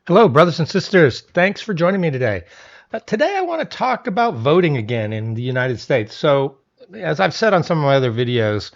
Hello, brothers and sisters. Thanks for joining me today. Today, I want to talk about voting again in the United States. So, as I've said on some of my other videos,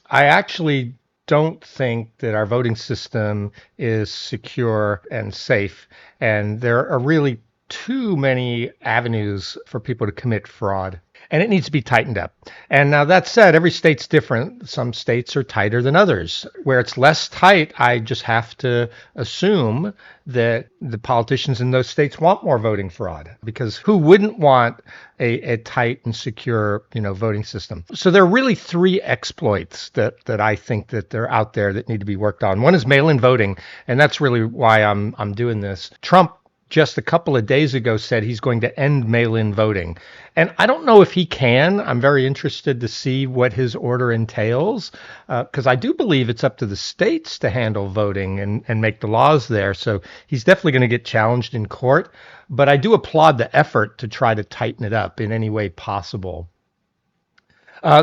I actually don't think that our voting system is secure and safe. And there are really too many avenues for people to commit fraud. And it needs to be tightened up. And now that said, every state's different. Some states are tighter than others. Where it's less tight, I just have to assume that the politicians in those states want more voting fraud, because who wouldn't want a tight and secure, voting system? So there are really three exploits that I think that they're out there that need to be worked on. One is mail-in voting, and that's really why I'm doing this. Trump just a couple of days ago said he's going to end mail-in voting. And I don't know if he can. I'm very interested to see what his order entails, because I do believe it's up to the states to handle voting and make the laws there. So he's definitely going to get challenged in court. But I do applaud the effort to try to tighten it up in any way possible.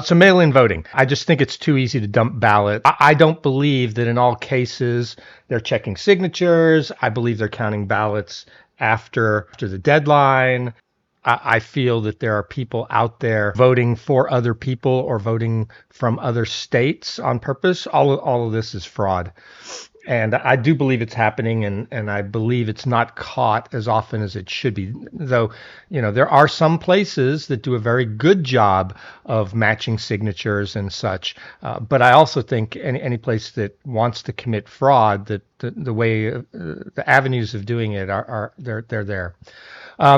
So mail-in voting, I just think it's too easy to dump ballots. I don't believe that in all cases they're checking signatures. I believe they're counting ballots after the deadline. I feel that there are people out there voting for other people or voting from other states on purpose. All of this is fraud. And I do believe it's happening, and I believe it's not caught as often as it should be. Though, there are some places that do a very good job of matching signatures and such. But I also think any place that wants to commit fraud, that the way the avenues of doing it are they're there.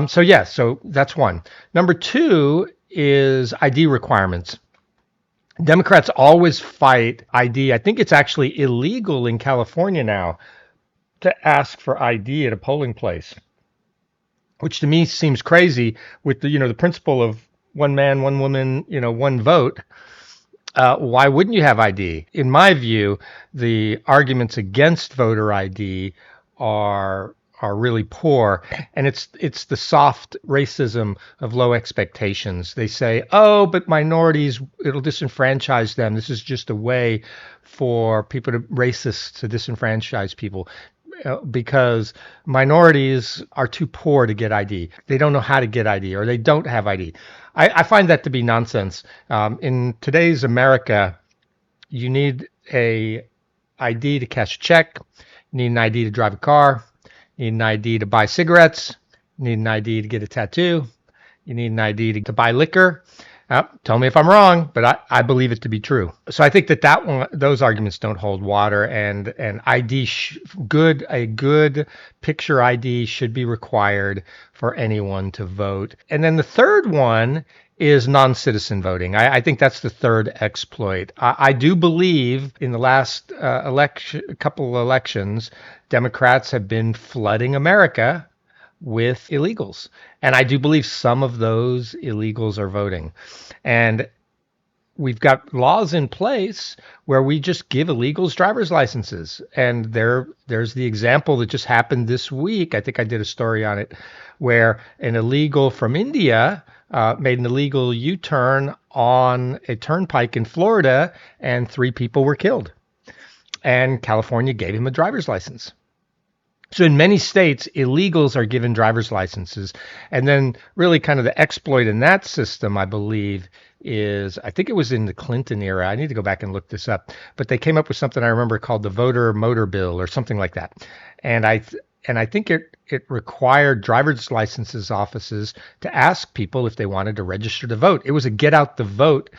So that's one. Number two is ID requirements. Democrats always fight ID. I think it's actually illegal in California now to ask for ID at a polling place, which to me seems crazy with the principle of one man, one woman, one vote. Why wouldn't you have ID? In my view, the arguments against voter ID are really poor, and it's the soft racism of low expectations. They say, "Oh, but minorities, it'll disenfranchise them. This is just a way for people to racists to disenfranchise people." Because minorities are too poor to get ID. They don't know how to get ID, or they don't have ID. I find that to be nonsense. In today's America, you need a ID to cash a check. You need an ID to drive a car. You need an ID to buy cigarettes. You need an ID to get a tattoo. You need an ID to buy liquor. Tell me if I'm wrong, but I believe it to be true. So I think that one, those arguments don't hold water, and ID a good picture ID should be required for anyone to vote. And then the third one is non-citizen voting. I think that's the third exploit. I do believe in the last couple of elections, Democrats have been flooding America with illegals. And I do believe some of those illegals are voting. And we've got laws in place where we just give illegals driver's licenses. And there's the example that just happened this week. I think I did a story on it, where an illegal from India made an illegal U-turn on a turnpike in Florida, and 3 people were killed. And California gave him a driver's license. So in many states, illegals are given driver's licenses. And then really kind of the exploit in that system, I believe, is, I think it was in the Clinton era. I need to go back and look this up. But they came up with something I remember called the voter motor bill or something like that. And I think it required driver's licenses offices to ask people if they wanted to register to vote. It was a get out the vote,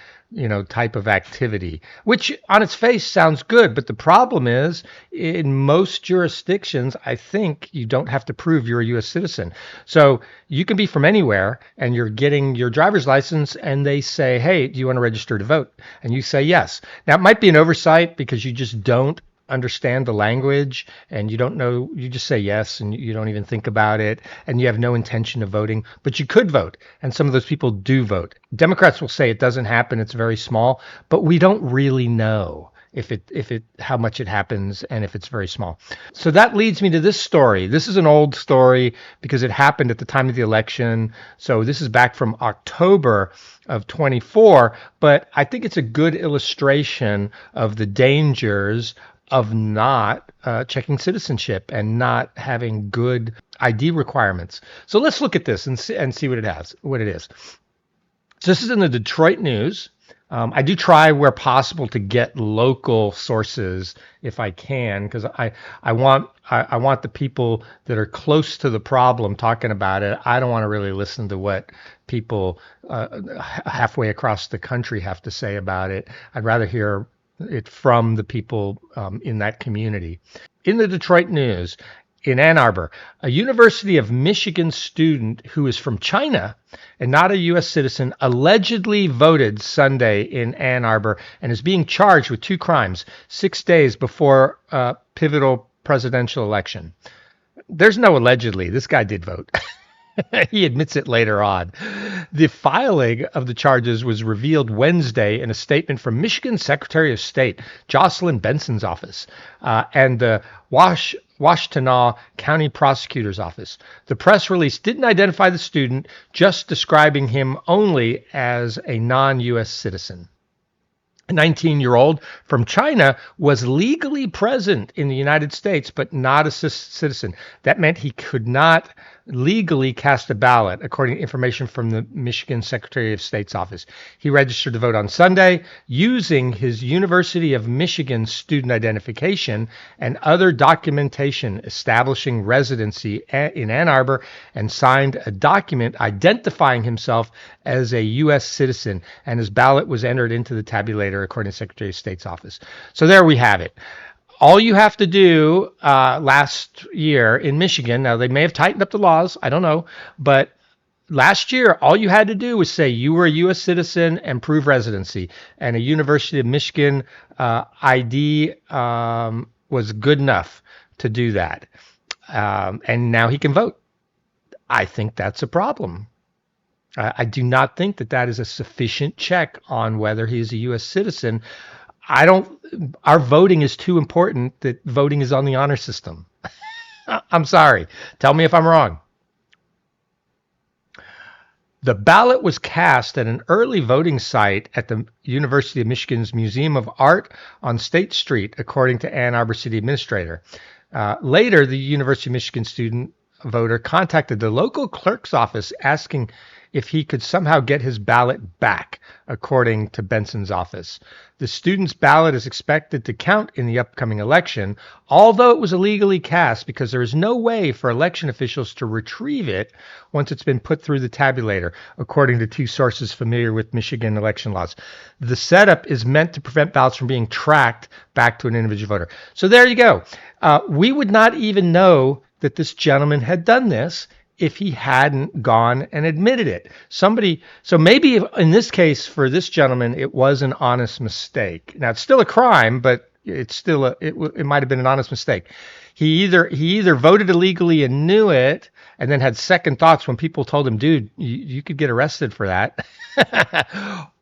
type of activity, which on its face sounds good. But the problem is, in most jurisdictions, I think you don't have to prove you're a U.S. citizen. So you can be from anywhere, and you're getting your driver's license, and they say, "Hey, do you want to register to vote?" And you say yes. Now, it might be an oversight because you just don't understand the language, and you don't know, you just say yes, and you don't even think about it, and you have no intention of voting, but you could vote, and some of those people do vote. Democrats will say it doesn't happen, it's very small, but we don't really know if it how much it happens, and if it's very small. So that leads me to this story. This is an old story because it happened at the time of the election. So this is back from October of 24, but I think it's a good illustration of the dangers of not checking citizenship and not having good ID requirements. So let's look at this and see what it is. So this is in the Detroit News. I do try where possible to get local sources if I can, because I want the people that are close to the problem talking about it. I don't want to really listen to what people halfway across the country have to say about it. I'd rather hear it from the people in that community. In the Detroit News, in Ann Arbor, a University of Michigan student who is from China and not a U.S. citizen allegedly voted Sunday in Ann Arbor and is being charged with 2 crimes 6 days before a pivotal presidential election. There's no allegedly. This guy did vote. He admits it later on. The filing of the charges was revealed Wednesday in a statement from Michigan Secretary of State Jocelyn Benson's office and the Washtenaw County Prosecutor's Office. The press release didn't identify the student, just describing him only as a non-U.S. citizen. A 19-year-old from China was legally present in the United States, but not a citizen. That meant he could not legally cast a ballot, according to information from the Michigan Secretary of State's office. He registered to vote on Sunday using his University of Michigan student identification and other documentation establishing residency in Ann Arbor, and signed a document identifying himself as a U.S. citizen, and his ballot was entered into the tabulator, according to the Secretary of State's office. So there we have it. All you have to do last year in Michigan, now they may have tightened up the laws, I don't know, but last year, all you had to do was say you were a U.S. citizen and prove residency, and a University of Michigan ID was good enough to do that. And now he can vote. I think that's a problem. I do not think that that is a sufficient check on whether he is a U.S. citizen. Our voting is too important that voting is on the honor system. I'm sorry. Tell me if I'm wrong. The ballot was cast at an early voting site at the University of Michigan's Museum of Art on State Street, according to Ann Arbor City Administrator. Later, the University of Michigan student voter contacted the local clerk's office asking if he could somehow get his ballot back, according to Benson's office. The student's ballot is expected to count in the upcoming election, although it was illegally cast, because there is no way for election officials to retrieve it once it's been put through the tabulator, according to 2 sources familiar with Michigan election laws. The setup is meant to prevent ballots from being tracked back to an individual voter. So there you go. We would not even know that this gentleman had done this if he hadn't gone and admitted it. So maybe in this case for this gentleman, it was an honest mistake. Now it's still a crime, but it's still it might have been an honest mistake. He either voted illegally and knew it, and then had second thoughts when people told him, dude, you could get arrested for that.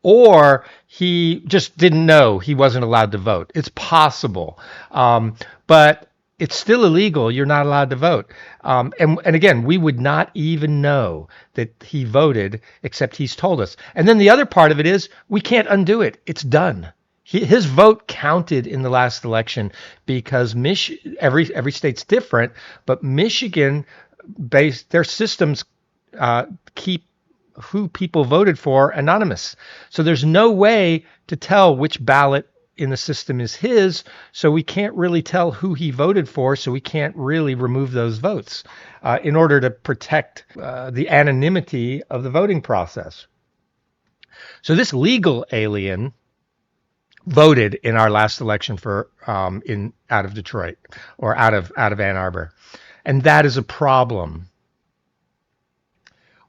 Or he just didn't know he wasn't allowed to vote. It's possible. But it's still illegal. You're not allowed to vote. And again, we would not even know that he voted, except he's told us. And then the other part of it is we can't undo it. It's done. His vote counted in the last election because every state's different, but Michigan their systems keep who people voted for anonymous. So there's no way to tell which ballot in the system is his, so we can't really tell who he voted for, so we can't really remove those votes in order to protect the anonymity of the voting process. So this legal alien voted in our last election for out of Detroit, or out of Ann Arbor, and that is a problem.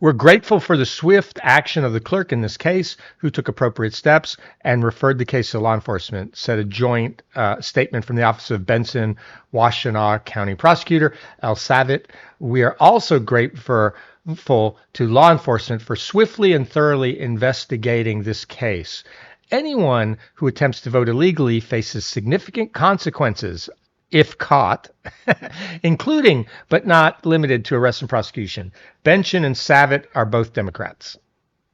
We're grateful for the swift action of the clerk in this case, who took appropriate steps and referred the case to law enforcement, said a joint statement from the Office of Benson, Washtenaw County Prosecutor El Savitt. We are also grateful to law enforcement for swiftly and thoroughly investigating this case. Anyone who attempts to vote illegally faces significant consequences if caught, including but not limited to arrest and prosecution. Benson and Savitt are both Democrats.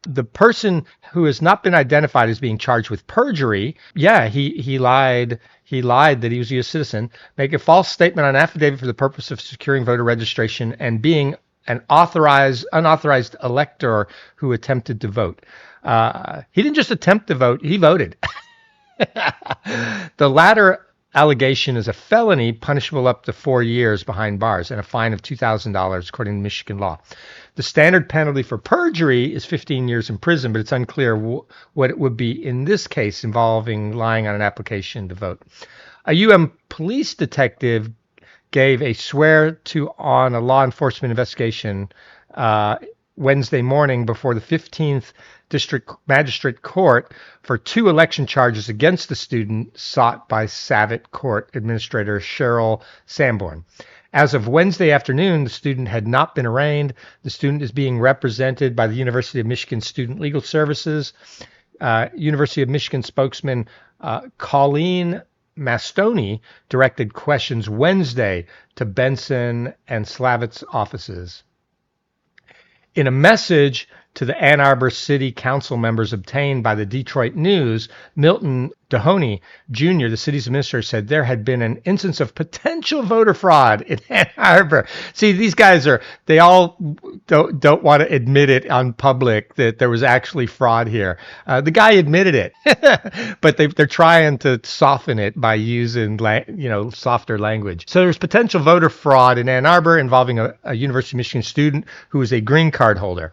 The person who has not been identified as being charged with perjury, yeah, he lied. He lied that he was a U.S. citizen, make a false statement on affidavit for the purpose of securing voter registration and being an unauthorized elector who attempted to vote. He didn't just attempt to vote; he voted. The latter allegation is a felony punishable up to 4 years behind bars and a fine of $2,000 according to Michigan law. The standard penalty for perjury is 15 years in prison, but it's unclear what it would be in this case involving lying on an application to vote. A UM police detective gave a swear to on a law enforcement investigation Wednesday morning before the 15th District Magistrate Court for 2 election charges against the student sought by Savitt Court Administrator Cheryl Sanborn. As of Wednesday afternoon, the student had not been arraigned. The student is being represented by the University of Michigan Student Legal Services. University of Michigan spokesman Colleen Mastoni directed questions Wednesday to Benson and Slavitt's offices. In a message to the Ann Arbor City Council members obtained by the Detroit News, Milton Dohoney Jr., the city's administrator, said there had been an instance of potential voter fraud in Ann Arbor. See, these guys they all don't want to admit it on public that there was actually fraud here. The guy admitted it, but they're trying to soften it by using, softer language. So there's potential voter fraud in Ann Arbor involving a University of Michigan student who is a green card holder.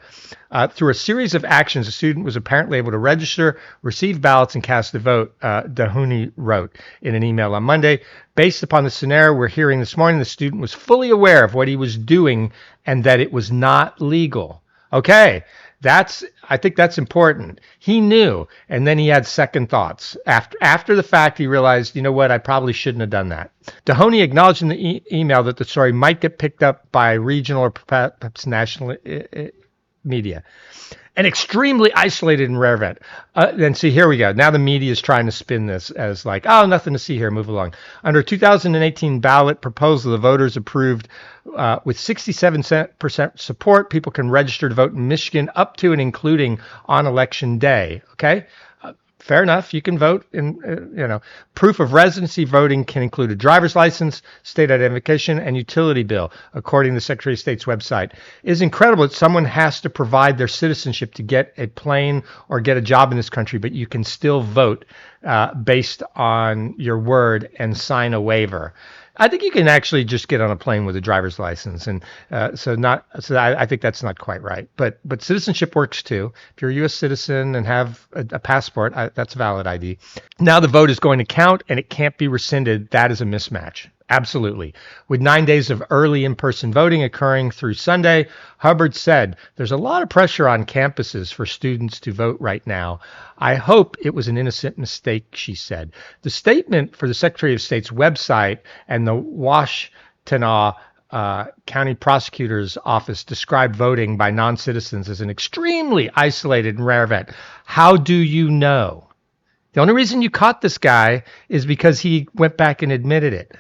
Through a series of actions, the student was apparently able to register, receive ballots, and cast a vote, Dohoney wrote in an email on Monday. Based upon the scenario we're hearing this morning, the student was fully aware of what he was doing and that it was not legal. Okay, I think that's important. He knew, and then he had second thoughts. After the fact, he realized, you know what, I probably shouldn't have done that. Dohoney acknowledged in the email that the story might get picked up by regional or perhaps national media. An extremely isolated and rare event. Then see, here we go. Now the media is trying to spin this as like, oh, nothing to see here, move along. Under 2018 ballot proposal, the voters approved with 67% support, people can register to vote in Michigan up to and including on election day. Okay? Fair enough. You can vote in, proof of residency voting can include a driver's license, state identification, and utility bill, according to the Secretary of State's website. It is incredible that someone has to provide their citizenship to get a plane or get a job in this country, but you can still vote based on your word and sign a waiver. I think you can actually just get on a plane with a driver's license, and I think that's not quite right. But citizenship works too. If you're a U.S. citizen and have a passport, that's a valid ID. Now the vote is going to count, and it can't be rescinded. That is a mismatch. Absolutely. With 9 days of early in-person voting occurring through Sunday, Hubbard said, there's a lot of pressure on campuses for students to vote right now. I hope it was an innocent mistake, she said. The statement for the Secretary of State's website and the Washtenaw County Prosecutor's Office described voting by non-citizens as an extremely isolated and rare event. How do you know? The only reason you caught this guy is because he went back and admitted it.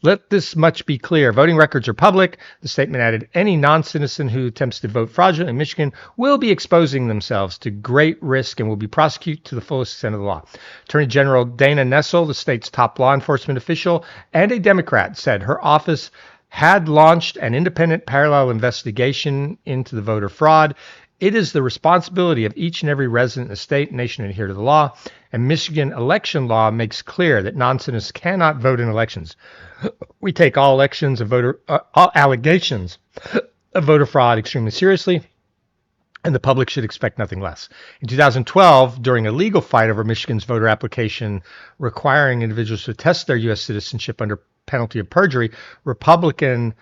Let this much be clear. Voting records are public. The statement added, any non-citizen who attempts to vote fraudulently in Michigan will be exposing themselves to great risk and will be prosecuted to the fullest extent of the law. Attorney General Dana Nessel, the state's top law enforcement official and a Democrat, said her office had launched an independent parallel investigation into the voter fraud. It is the responsibility of each and every resident in the state and nation to adhere to the law, and Michigan election law makes clear that non-citizens cannot vote in elections. We take all allegations of voter fraud extremely seriously, and the public should expect nothing less. In 2012, during a legal fight over Michigan's voter application requiring individuals to test their U.S. citizenship under penalty of perjury, Republican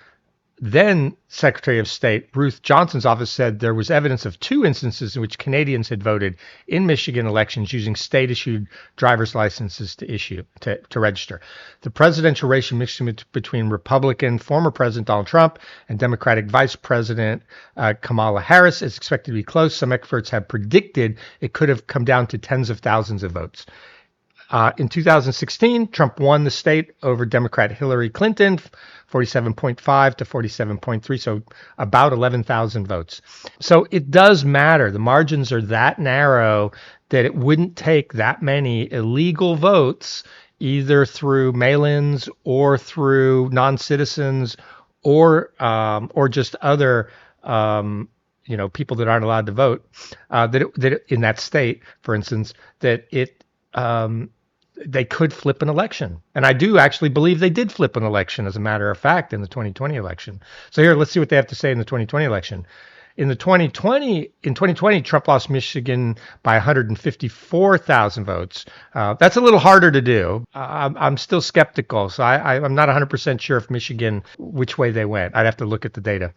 then Secretary of State Ruth Johnson's office said there was evidence of 2 instances in which Canadians had voted in Michigan elections using state-issued driver's licenses to register. The presidential race in Michigan between Republican former President Donald Trump and Democratic Vice President Kamala Harris is expected to be close. Some experts have predicted it could have come down to tens of thousands of votes. In 2016, Trump won the state over Democrat Hillary Clinton, 47.5 to 47.3, so about 11,000 votes. So it does matter. The margins are that narrow that it wouldn't take that many illegal votes, either through mail-ins or through non-citizens or just other people that aren't allowed to vote that in that state, for instance, that they could flip an election. And I do actually believe they did flip an election, as a matter of fact, in the 2020 election. So here, let's see what they have to say in the 2020 election. In 2020, Trump lost Michigan by 154,000 votes. That's a little harder to do. I'm still skeptical, so I'm not 100% sure if Michigan, which way they went. I'd have to look at the data.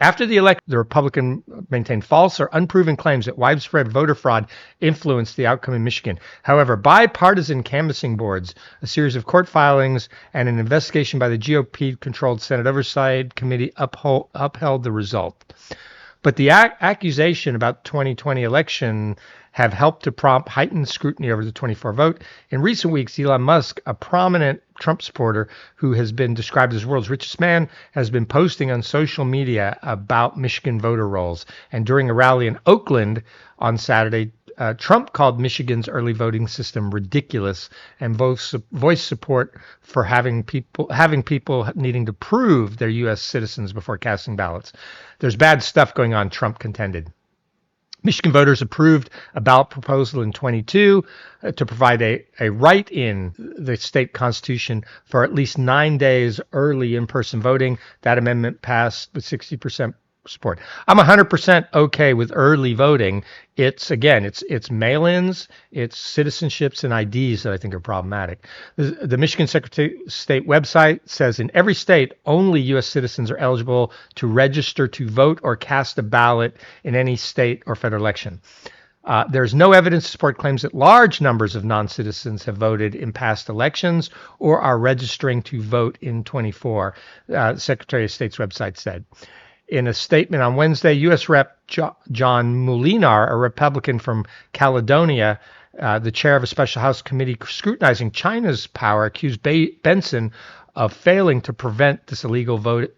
After the election, the Republican maintained false or unproven claims that widespread voter fraud influenced the outcome in Michigan. However, bipartisan canvassing boards, a series of court filings, and an investigation by the GOP-controlled Senate Oversight Committee upheld the result. But the accusation about 2020 election have helped to prompt heightened scrutiny over the 24 vote. In recent weeks, Elon Musk, a prominent Trump supporter who has been described as the world's richest man, has been posting on social media about Michigan voter rolls. And during a rally in Oakland on Saturday, Trump called Michigan's early voting system ridiculous and voiced support for having people needing to prove they're U.S. citizens before casting ballots. There's bad stuff going on, Trump contended. Michigan voters approved a ballot proposal in 22 to provide a right in the state constitution for at least 9 days early in-person voting. That amendment passed with 60% support. I'm 100% okay with early voting. It's mail-ins, it's citizenships and IDs that I think are problematic. The Michigan Secretary of State website says in every state, only U.S. citizens are eligible to register to vote or cast a ballot in any state or federal election. There's no evidence to support claims that large numbers of non-citizens have voted in past elections or are registering to vote in 24, Secretary of State's website said. In a statement on Wednesday, U.S. Rep. John Molinar, a Republican from Caledonia, the chair of a special House committee scrutinizing China's power, accused Benson of failing to prevent this illegal vote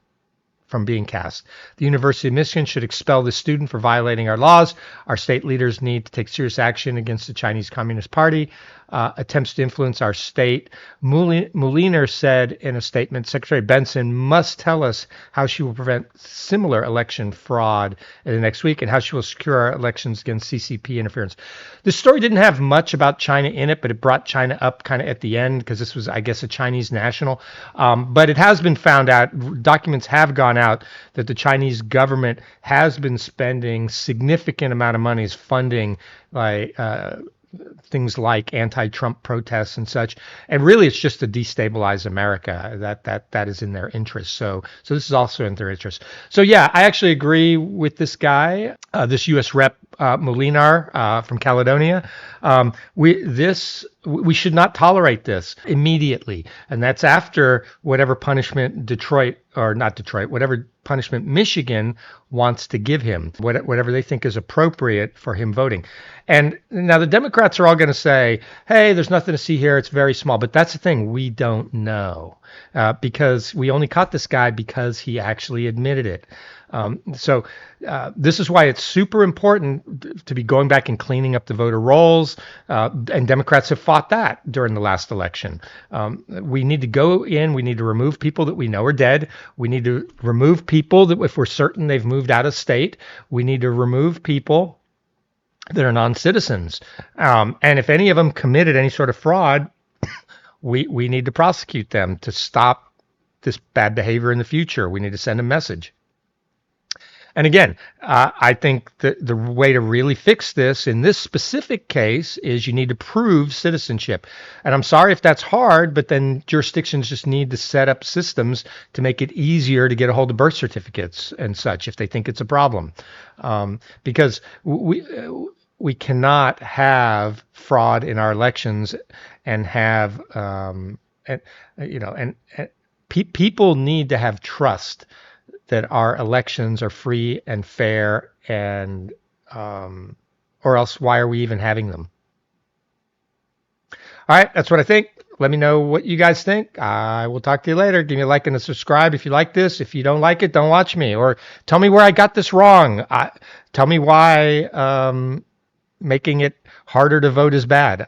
from being cast. The University of Michigan should expel this student for violating our laws. Our state leaders need to take serious action against the Chinese Communist Party. Attempts to influence our state. Moliner said in a statement, Secretary Benson must tell us how she will prevent similar election fraud in the next week and how she will secure our elections against CCP interference. This story didn't have much about China in it, but it brought China up kind of at the end because this was, I guess, a Chinese national. But it has been found out, documents have gone out that the Chinese government has been spending significant amount of money as funding things like anti-Trump protests and such, and really it's just to destabilize America. That is in their interest. So this is also in their interest. So yeah, I actually agree with this guy, this U.S. Rep. Molinar from Caledonia. We should not tolerate this immediately, and that's after whatever punishment whatever punishment Michigan wants to give him, whatever they think is appropriate for him voting. And now the Democrats are all going to say, hey, there's nothing to see here, it's very small. But that's the thing, we don't know, because we only caught this guy because he actually admitted it. So this is why it's super important to be going back and cleaning up the voter rolls, and Democrats have fought that during the last election. We need to go in, we need to remove people that we know are dead. We need to remove people that if we're certain they've moved out of state. We need to remove people that are non-citizens. And if any of them committed any sort of fraud, we need to prosecute them to stop this bad behavior in the future. We need to send a message. And again, I think the way to really fix this in this specific case is you need to prove citizenship. And I'm sorry if that's hard, but then jurisdictions just need to set up systems to make it easier to get a hold of birth certificates and such if they think it's a problem. Because we cannot have fraud in our elections and have people need to have trust that our elections are free and fair, and or else why are we even having them? All right, that's what I think. Let me know what you guys think. I will talk to you later. Give me a like and a subscribe if you like this. If you don't like it, don't watch me. Or tell me where I got this wrong. Tell me why making it harder to vote is bad.